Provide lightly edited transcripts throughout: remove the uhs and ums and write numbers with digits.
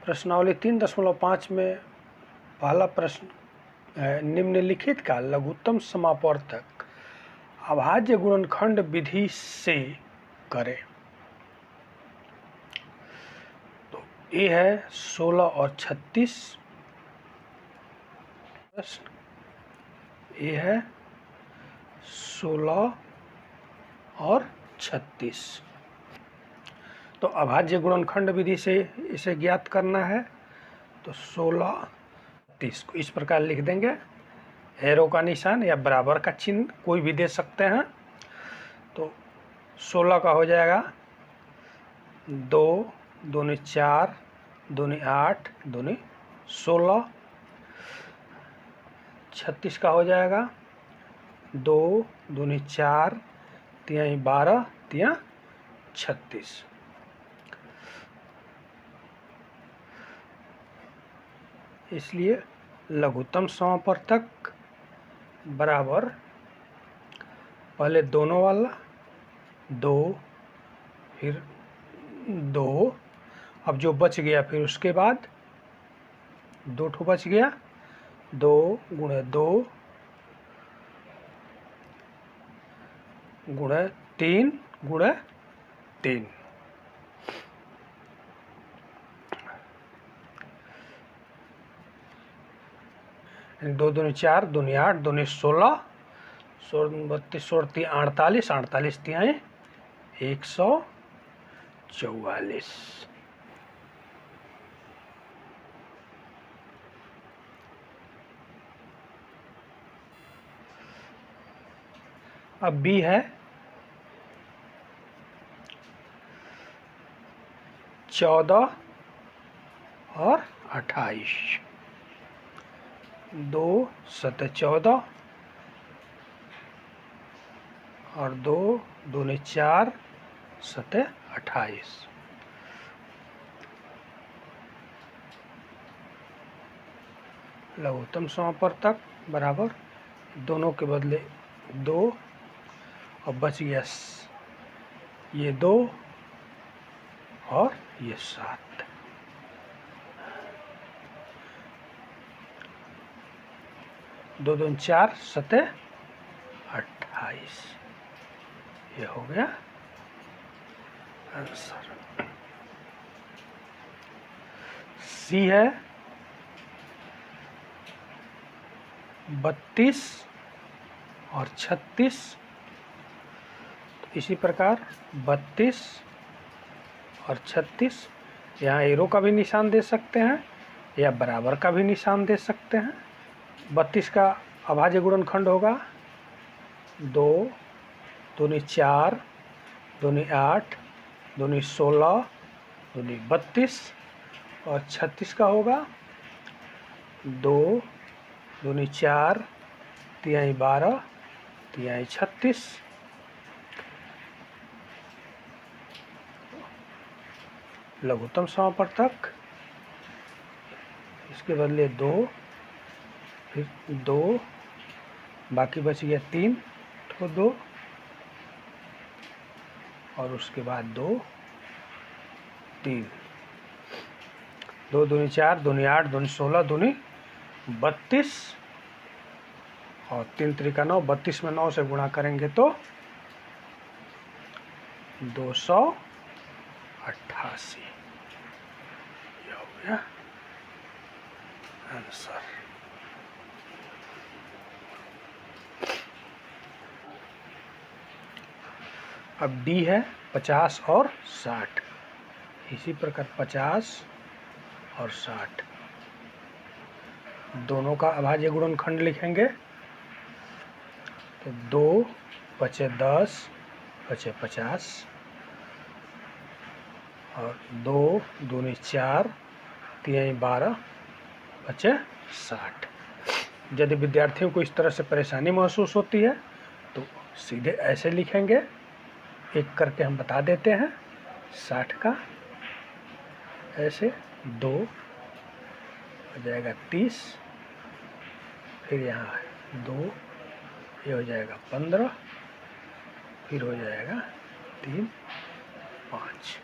प्रश्नावली 3.5 में पहला प्रश्न है, निम्नलिखित का लघुत्तम समापवर्तक अभाज्य गुणनखंड विधि से करें। तो ये है 16 और 36 प्रश्न। ये है 16 और 36। तो अभाज्य गुणनखंड विधि से इसे ज्ञात करना है। तो 16 30 को इस प्रकार लिख देंगे, एरो का निशान या बराबर का चिन्ह कोई भी दे सकते हैं। तो 16 का हो जाएगा 2 दूनी 4 दूनी 8 दूनी 16। 36 का हो जाएगा 2 दूनी 4 तिहाई 12 तिया 36। इसलिए लघुत्तम समापवर्तक बराबर पहले दोनों वाला 2 फिर 2, अब जो बच गया फिर उसके बाद 2 ठो बच गया, 2 गुणे 2 गुणे 3 गुणे 3। 2 दूनी 4 दूनी 8 दूनी 16 32 16 48 48 तिहाई 144। अब बी है 14 और 28। 2 7 14 और 2 दूनी 4 7 28। लघुत्तम समापवर्तक बराबर दोनों के बदले 2 और बच गया ये 2 और ये 7। 2 दूनी 4 7 28। ये हो गया आंसर। सी है 32 और 36। तो इसी प्रकार 32 और 36, यहाँ एरो का भी निशान दे सकते हैं या बराबर का भी निशान दे सकते हैं। 32 का अभाज्य गुणनखंड होगा 2 दूनी 4 दूनी 8 दूनी 16 दूनी 32। और 36 का होगा 2 दूनी 4 तिहाई 12 तिहाई 36। लघुत्तम समापवर्तक इसके बदले 2 फिर 2 बाकी बच गया 3 तो 2 और उसके बाद 2 3। 2 दूनी 4 दूनी 8 दूनी 16 दूनी 32 और 3 त्रिका 9। 32 में 9 से गुणा करेंगे तो 288। ये हो गया आंसर। अब डी है 50 और 60। इसी प्रकार 50 और 60 दोनों का अभाज्य गुणनखंड लिखेंगे। तो 2 बचे 10 बचे 50 और 2 दूनी 4 तिहाई 12 बचे 60। यदि विद्यार्थियों को इस तरह से परेशानी महसूस होती है तो सीधे ऐसे लिखेंगे, एक करके हम बता देते हैं। 60 का ऐसे 2 हो जाएगा 30, फिर यहाँ 2 ये हो जाएगा 15, फिर हो जाएगा 3 5।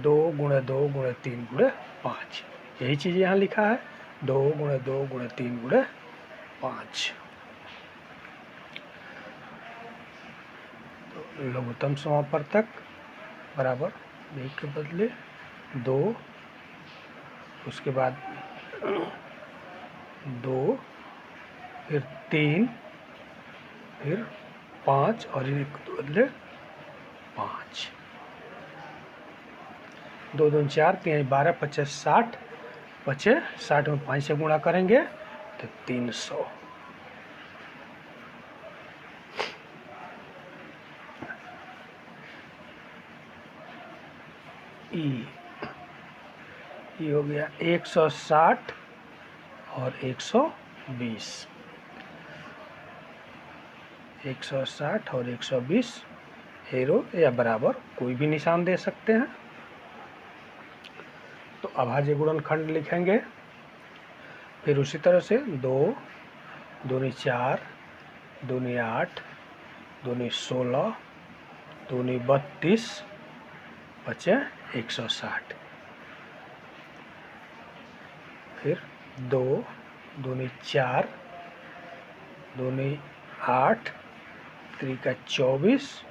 2 गुणे 2 गुणे 3 गुणे 5। यही चीज़ यहाँ लिखा है, 2 गुणे 2 गुणे 3 गुणे 5। तो लघुत्तम समापवर्तक बराबर यही के बदले 2, उसके बाद 2, फिर 3, फिर 5 और एक बदले 5। 2 2 4 3 12 25 60, 60 में 5 से गुणा करेंगे तो 300। ये हो गया 160 और 120। 160 और 120 एरो या बराबर कोई भी निशान दे सकते हैं। तो अभाज्य गुणनखंड लिखेंगे। फिर उसी तरह से 2 दूनी 4, दूनी 8, दूनी 16, दूनी 32, बचे 160। फिर 2 दूनी 4, दूनी 8, त्रिका 24,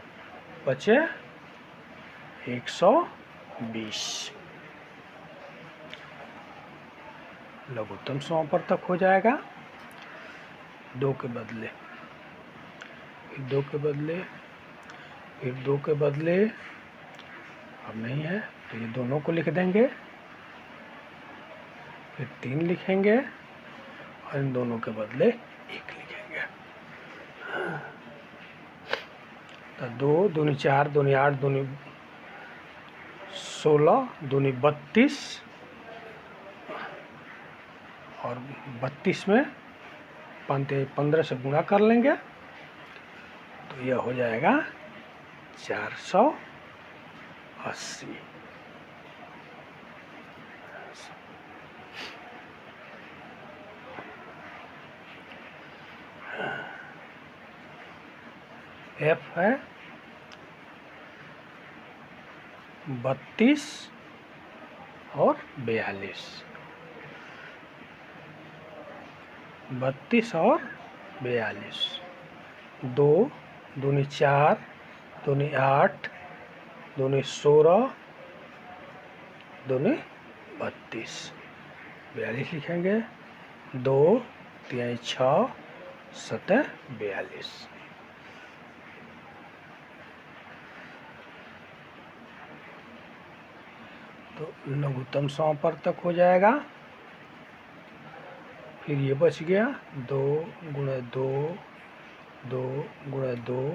बचे 120। लघुत्तम समापवर्तक हो जाएगा 2 के बदले, फिर 2 के बदले, फिर 2 के बदले, अब नहीं है तो ये दोनों को लिख देंगे, फिर 3 लिखेंगे और इन दोनों के बदले 1 लिखेंगे। तो 2 दूनी 4, दूनी 8, दूनी 16, दूनी 32 और 32 में 15 से गुणा कर लेंगे तो यह हो जाएगा 480। F है 32 और 42। 32 और 42। 2 दूनी 4, दूनी 8, दूनी 16, दूनी 32, 42 लिखेंगे। 2 3 6 7 42। तो लघुत्तम समापवर्तक हो जाएगा। फिर ये बच गया 2 गुणे 2, 2 गुणे 2,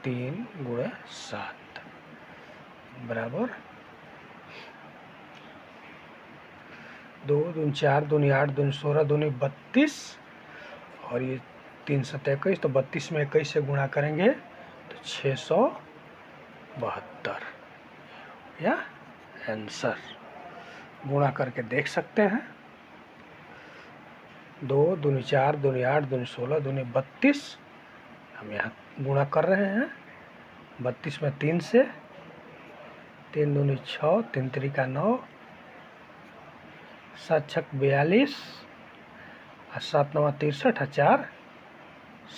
3 गुणे 7 बराबर 2 दूनी 4, दूनी 8, दूनी 16, दूनी 32 और ये 3 7 21, तो 32 में 21 से गुणा करेंगे तो 672 या आंसर। गुणा करके देख सकते हैं। 2 दूनी 4, दूनी 8, दूनी 16, दूनी 32, हम यहाँ गुणा कर रहे हैं 32 में 3 से, 3 दूनी 6, 3 त्रिका 9, 7 छक 42 और 7 9 63 और 4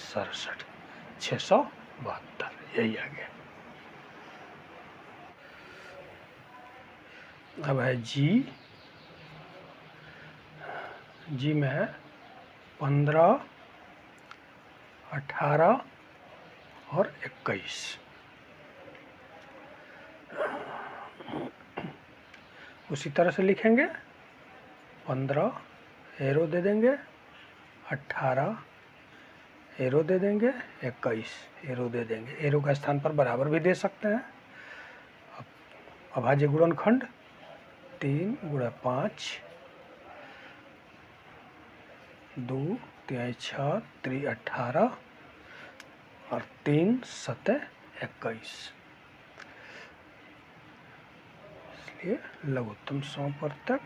67, 672 यही आ गया। अब है जी में है 15, 18 और 21। उसी तरह से लिखेंगे। 15 एरो दे देंगे, 18 एरो दे देंगे, 21 एरो दे देंगे। एरो का स्थान पर बराबर भी दे सकते हैं। अभाज्य गुणनखंड 3 गुणा 5, 2 3 6 3 18 और 3 7 21। इसलिए लघुत्तम समापवर्तक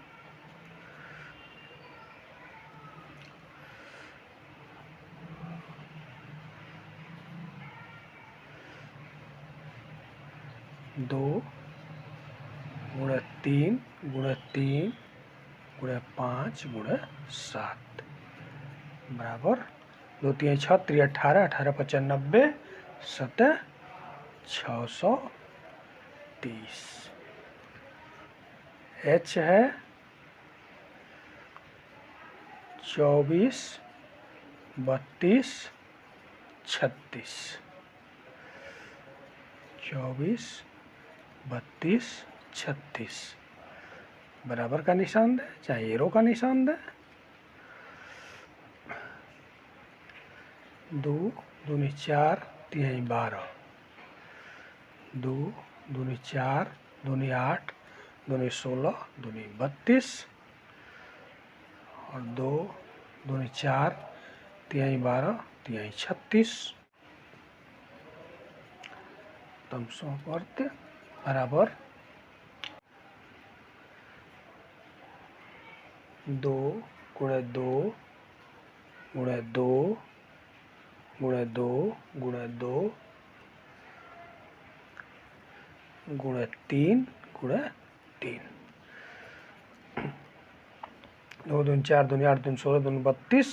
2 गुणा 3 गुणे 3 गुणे 5 गुणे 7 बराबर 2 3 6 3 18 18 5 90 7 630। H है 24 32 36 24 32 36 बराबर का निशान दे चाहे एरो का निशान दे। 2 दूनी 4 3 12 2 दूनी 4 दूनी 8 दूनी 16 दूनी 32 और 2 दूनी 4 3 12 3 36 तमसों वर्त बराबर 2 गुणे 2 गुणे 2 गुणे 2 गुणे 2 गुणे 3 गुणे 3 2 दूनी 4 दूनी 8 दूनी 16 दूनी 32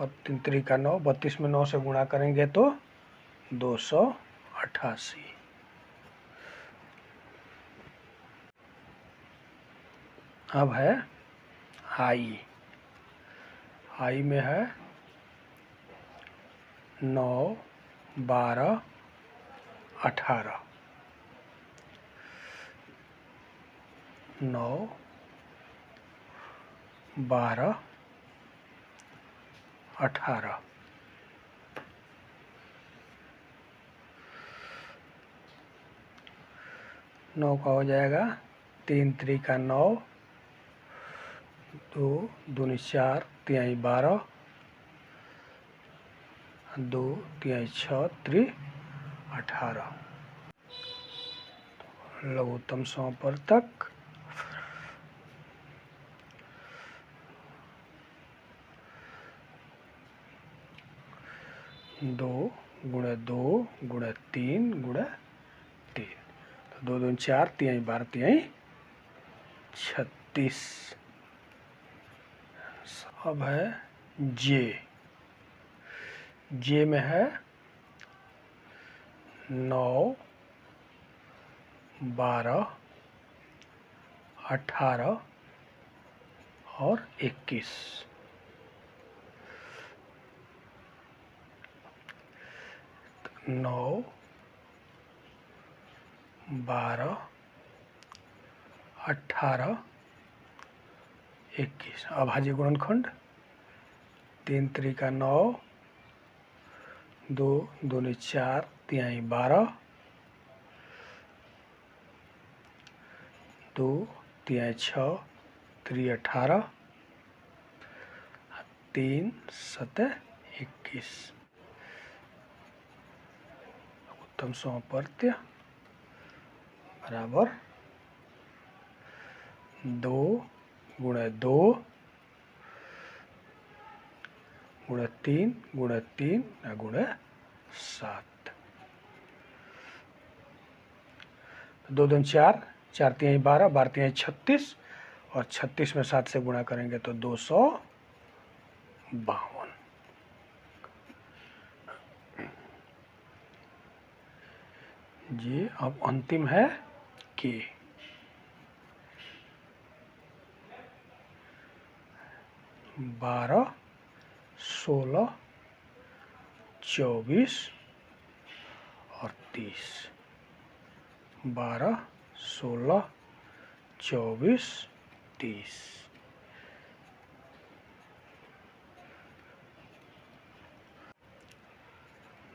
और 3 3 का 9 32 में 9 से गुणा करेंगे तो 288। अब है आई में है 9 12 18 9 12 18 9 का हो जाएगा 3 3 का 9 2 दूनी 4 3 12 2 3 6 3 18 लघुत्तम समवर्तक 2 गुणे 2 गुणे 3 गुणे 3 तो 2 दूनी 4 3 12 3 36। अब है जे में है 9 12 18 और 21 9 12 18 21 अभाज्य गुणनखंड 3 3 का 9 2 दूनी 4 3 12 2 3 6 3 18 3 7 21 उत्तम समवर्त्य बराबर 2 गुणे 2 गुणे 3 गुणे 3 गुणे 7 2 दूनी 4 4 3 12 12 3 36 और 36 में 7 से गुणा करेंगे तो 252। जी अब अंतिम है के 12 16 24 और 30 12 16 24 30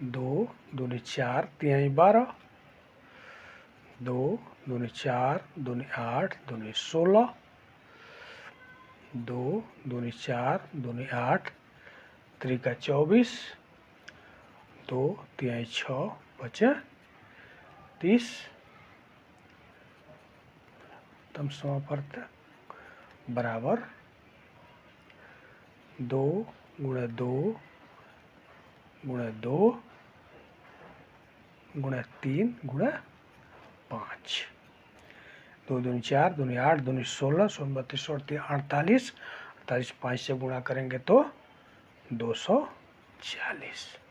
2 दूनी 4 3 12 2 दूनी 4 दूनी 8 दूनी 16 2 दूनी 4 दूनी 8 3 का 24 2 3 6 बचे 30 तम समवर्त बराबर 2 गुणे 2 गुणे 2 गुणे 3 गुणे 5 2 दूनी 4, दूनी 8, दूनी 16, 16 32 48, 48 5 से गुणा करेंगे तो 240।